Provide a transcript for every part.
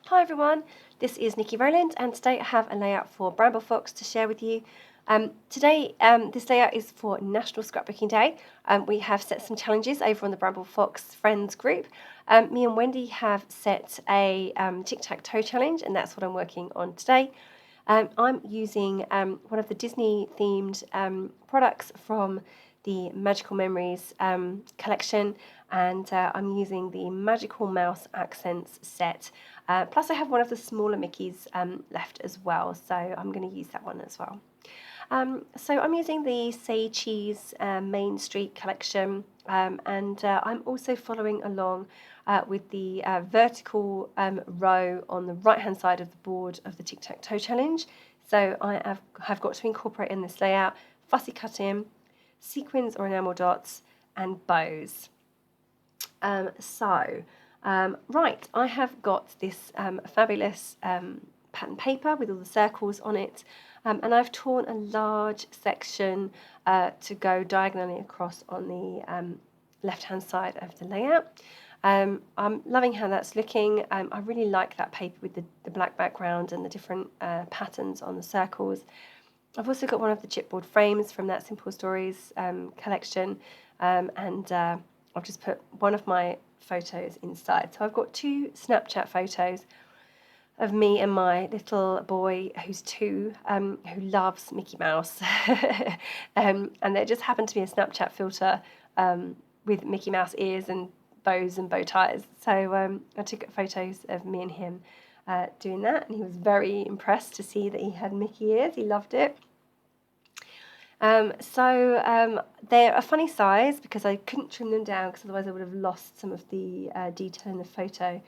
Hi everyone, this is Nikki Rowland and today I have a layout for Bramble Fox to share with you. Today this layout is for National Scrapbooking Day. We have set some challenges over on the Bramble Fox Friends group. Me and Wendy have set a Tic Tac Toe challenge and that's what I'm working on today. I'm using one of the Disney themed products from the Magical Memories collection, and I'm using the Magical Mouse Accents set. Plus I have one of the smaller Mickeys left as well, so I'm going to use that one as well. So I'm using the Say Cheese Main Street collection, and I'm also following along with the vertical row on the right hand side of the board of the Tic Tac Toe challenge. So I have got to incorporate in this layout fussy cutting, sequins or enamel dots, and bows. Right, I have got this fabulous pattern paper with all the circles on it, and I've torn a large section to go diagonally across on the left hand side of the layout. I'm loving how that's looking. I really like that paper with the black background and the different patterns on the circles. I've also got one of the chipboard frames from that Simple Stories collection, and I've just put one of my photos inside. So I've got two Snapchat photos of me and my little boy who's 2, who loves Mickey Mouse. And there just happened to be a Snapchat filter with Mickey Mouse ears and bows and bow ties. So I took photos of me and him doing that, and he was very impressed to see that he had Mickey ears. He loved it. They're a funny size because I couldn't trim them down because otherwise I would have lost some of the detail in the photo.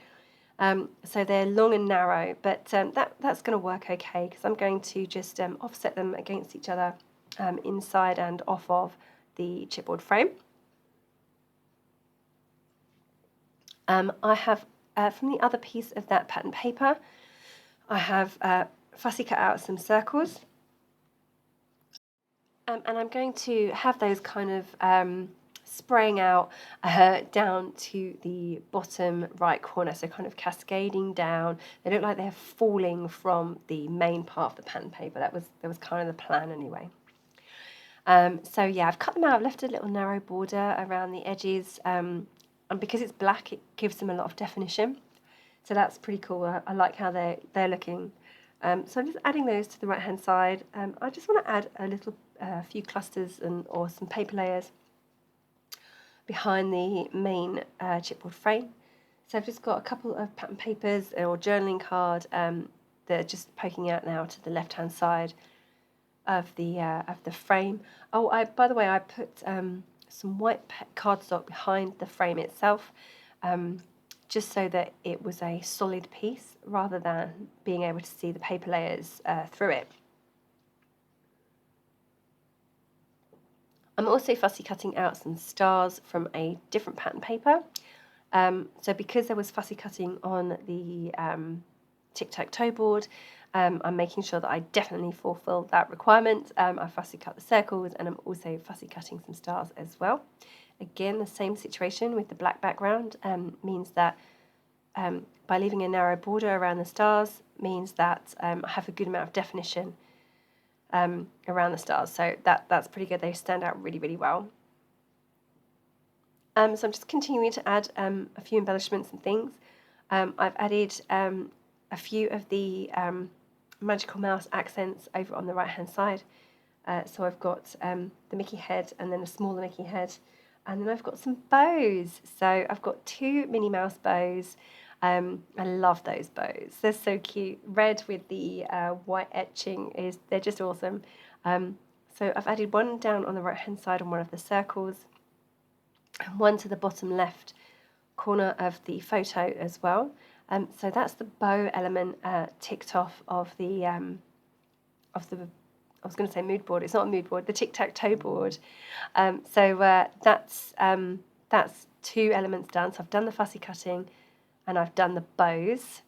So they're long and narrow, but that's going to work okay because I'm going to just offset them against each other inside and off of the chipboard frame. I have, from the other piece of that pattern paper, I have fussy cut out some circles. And I'm going to have those kind of spraying out down to the bottom right corner, so kind of cascading down. They look like they're falling from the main part of the pattern paper. That was kind of the plan anyway. So yeah, I've cut them out. I've left a little narrow border around the edges, and because it's black, it gives them a lot of definition. So that's pretty cool. I like how they're looking. So I'm just adding those to the right hand side. I just want to add a few clusters or some paper layers behind the main chipboard frame. So I've just got a couple of pattern papers or journaling card that are just poking out now to the left hand side of the frame. Oh, by the way, I put some white cardstock behind the frame itself, just so that it was a solid piece rather than being able to see the paper layers through it. I'm also fussy cutting out some stars from a different pattern paper. So because there was fussy cutting on the Tic Tac Toe board, I'm making sure that I definitely fulfill that requirement. I fussy cut the circles, and I'm also fussy cutting some stars as well. Again, the same situation with the black background means that by leaving a narrow border around the stars means that I have a good amount of definition around the stars. So that's pretty good. They stand out really, really well. So I'm just continuing to add a few embellishments and things. I've added a few of the Magical Mouse accents over on the right hand side. So I've got the Mickey head and then a smaller Mickey head. And then I've got some bows. So I've got 2 Minnie Mouse bows. I love those bows. They're so cute. Red with the white etching, they're just awesome. So I've added one down on the right hand side on one of the circles, and one to the bottom left corner of the photo as well. So that's the bow element ticked off of the I was going to say mood board. It's not a mood board. The Tic Tac Toe board. So that's 2 elements done. So I've done the fussy cutting, and I've done the bows.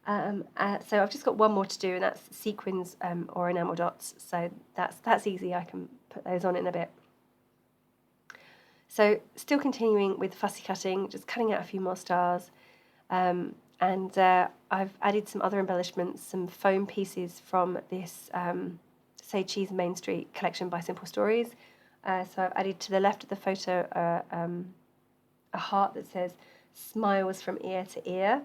So I've just got one more to do, and that's sequins or enamel dots. So that's easy. I can put those on in a bit. So still continuing with fussy cutting, just cutting out a few more stars. And I've added some other embellishments, some foam pieces from this Say Cheese Main Street collection by Simple Stories. So I've added to the left of the photo a heart that says "Smiles from ear to ear."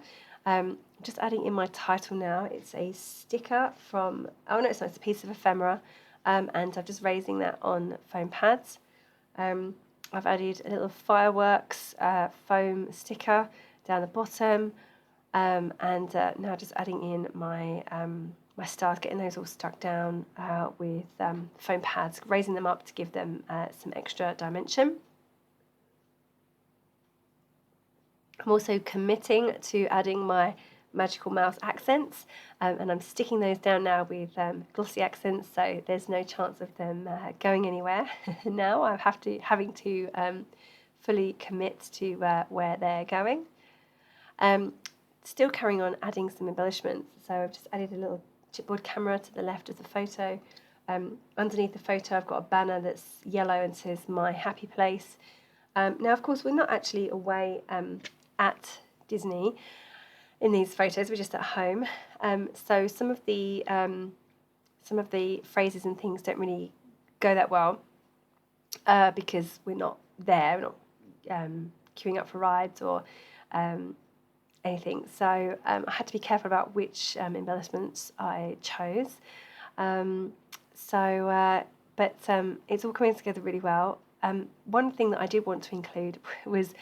Just adding in my title now. It's a sticker from, oh no, it's not, it's a piece of ephemera, and I'm just raising that on foam pads. I've added a little fireworks foam sticker down the bottom, and now just adding in my my stars, getting those all stuck down with foam pads, raising them up to give them some extra dimension. I'm also committing to adding my Magical Mouse accents, and I'm sticking those down now with glossy accents, so there's no chance of them going anywhere. Now I'm having to fully commit to where they're going. Still carrying on adding some embellishments, so I've just added a little chipboard camera to the left of the photo. Underneath the photo I've got a banner that's yellow and says "My Happy Place." Now of course we're not actually away at Disney in these photos, we're just at home, so some of the phrases and things don't really go that well because we're not there, we're not queuing up for rides or anything, so I had to be careful about which embellishments I chose. But it's all coming together really well. One thing that I did want to include was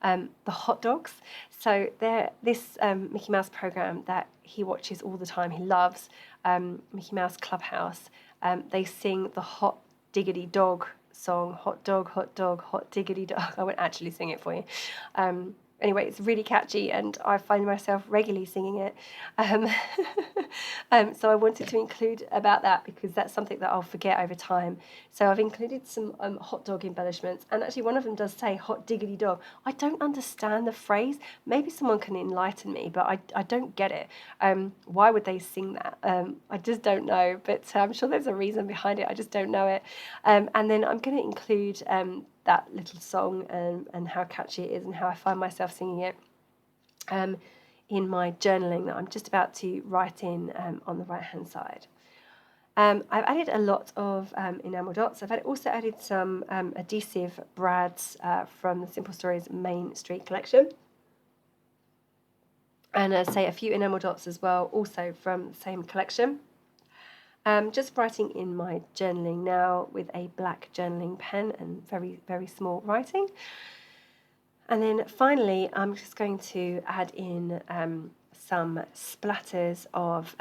the hot dogs. So this Mickey Mouse program that he watches all the time, he loves, Mickey Mouse Clubhouse. They sing the hot diggity dog song, hot dog, hot diggity dog. I won't actually sing it for you. Anyway, it's really catchy and I find myself regularly singing it. So I wanted to include about that because that's something that I'll forget over time. So I've included some hot dog embellishments, and actually one of them does say hot diggity dog. I don't understand the phrase. Maybe someone can enlighten me, but I don't get it. Why would they sing that? I just don't know, but I'm sure there's a reason behind it. I just don't know it. And then I'm going to include that little song and how catchy it is and how I find myself singing it in my journaling that I'm just about to write in on the right hand side. I've added a lot of enamel dots. I've also added some adhesive brads from the Simple Stories Main Street collection, and say a few enamel dots as well, also from the same collection. Just writing in my journaling now with a black journaling pen and very, very small writing. And then finally, I'm just going to add in some splatters of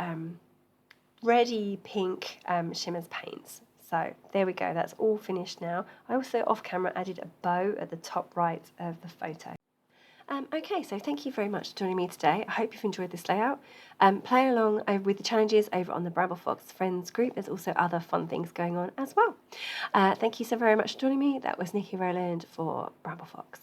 reddy pink Shimmers paints. So there we go, that's all finished now. I also off camera added a bow at the top right of the photo. Okay, so thank you very much for joining me today. I hope you've enjoyed this layout. Play along with the challenges over on the Bramble Fox Friends group. There's also other fun things going on as well. Thank you so very much for joining me. That was Nikki Rowland for Bramble Fox.